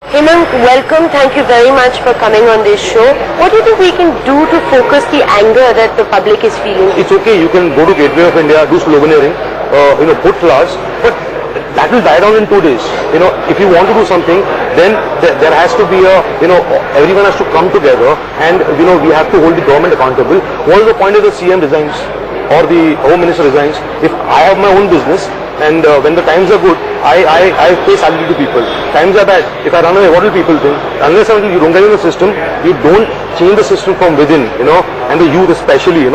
Hemant, welcome. Thank you very much for coming on this show. What do you think we can do to focus the anger that the public is feeling? It's okay, you can go to Gateway of India, do sloganeering, put flowers, but that will die down in 2 days. If you want to do something, then there has to be everyone has to come together, and we have to hold the government accountable. What is the point if the CM resigns or the Home Minister resigns? If I have my own business, and when the times are good, I pay salary to people. Times are bad. If I run away, what will people think? Unless until you don't get in the system, you don't change the system from within, and the youth especially,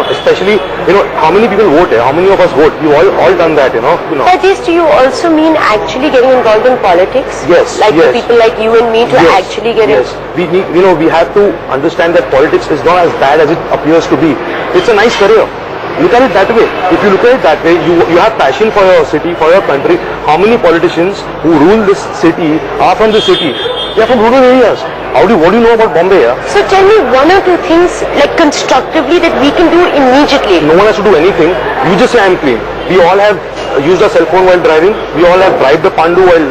how many people vote here? How many of us vote? We've all done that, By this, do you also mean actually getting involved in politics? Yes. Like yes. people like you and me to actually get Yes. We need, we have to understand that politics is not as bad as it appears to be. It's a nice career. Look at it that way. If you look at it that way, you have passion for your city, for your country. How many politicians who rule this city are from the city? They are from rural areas. What do you know about Bombay? Yeah? So tell me one or two things like constructively that we can do immediately. No one has to do anything. You just say I'm clean. We all have used our cell phone while driving. We all have bribed the pandu while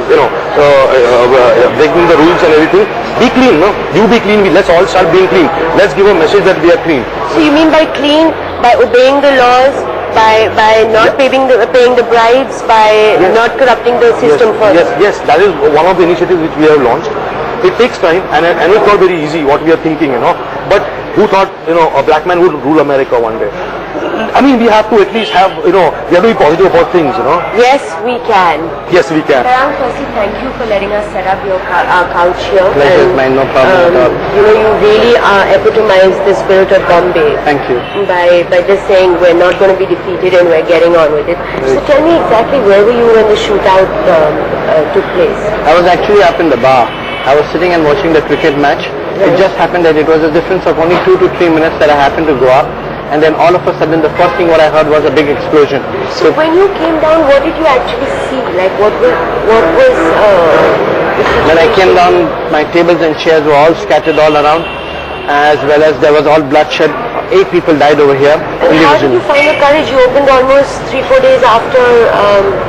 breaking the rules and everything. Be clean, no? You be clean. Let's all start being clean. Let's give a message that we are clean. So you mean by clean, by obeying the laws, by not paying the bribes, by not corrupting the system further? Yes. That is one of the initiatives which we have launched. It takes time, and it's not very easy what we are thinking, But who thought, a black man would rule America one day? I mean, we have to at least have, we have to be positive about things, Yes, we can. Yes, we can. Farhang, firstly, thank you for letting us set up our couch here. Pleasure is mine, no problem at all. You really epitomize the spirit of Bombay. Thank you. By just saying we're not going to be defeated and we're getting on with it. So tell me exactly where were you when the shootout took place? I was actually up in the bar. I was sitting and watching the cricket match. It just happened that it was a difference of only 2 to 3 minutes that I happened to go up, and then all of a sudden the first thing what I heard was a big explosion. So when you came down, what did you actually see? Like what was when I came down, my tables and chairs were all scattered all around, as well as there was all bloodshed. 8 people died over here. And how did you find the courage? You opened almost 3-4 days after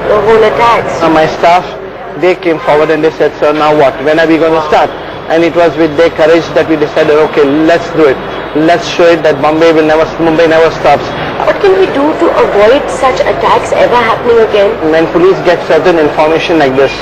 the whole attack. My staff, they came forward and they said, sir, now what? When are we going to start? And it was with their courage that we decided, okay, let's do it. Let's show it that Mumbai never stops. What can we do to avoid such attacks ever happening again? When police get certain information like this,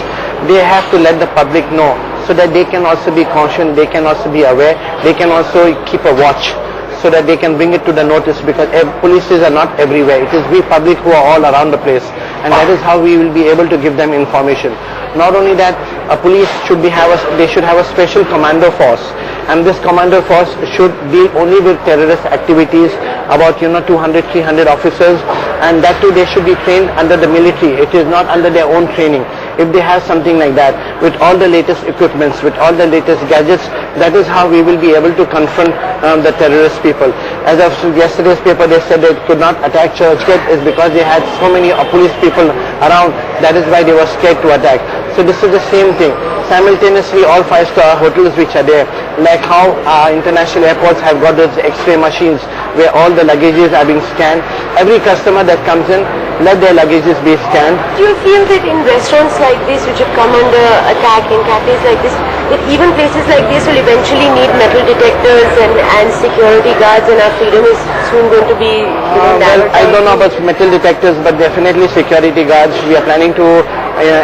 they have to let the public know so that they can also be conscious, they can also be aware, they can also keep a watch so that they can bring it to the notice, because polices are not everywhere. It is we public who are all around the place, and that is how we will be able to give them information. Not only that, a police should have a special commando force, and this commando force should deal only with terrorist activities, about 200-300 officers, and that too they should be trained under the military. It is not under their own training. If they have something like that, with all the latest equipments, with all the latest gadgets, that is how we will be able to confront the terrorist people. As of yesterday's paper, they said they could not attack Churchgate is because they had so many police people around. That is why they were scared to attack. So this is the same thing. Simultaneously, all 5-star hotels which are there, like how international airports have got those X-ray machines where all the luggages are being scanned. Every customer that comes in, let their luggages be scanned. Do you feel that in restaurants like this, which have come under attack, in cafes like this, that even places like this will eventually need metal detectors and security guards, and our freedom is soon going to be well, I don't know about metal detectors, but definitely security guards. We are planning to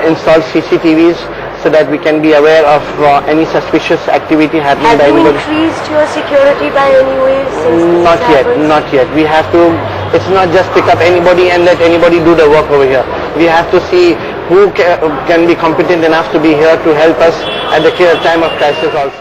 install CCTVs so that we can be aware of any suspicious activity happening by anybody. Have you increased your security by any way since Not yet. We have to, it's not just pick up anybody and let anybody do the work over here. We have to see who can be competent enough to be here to help us at the time of crisis also.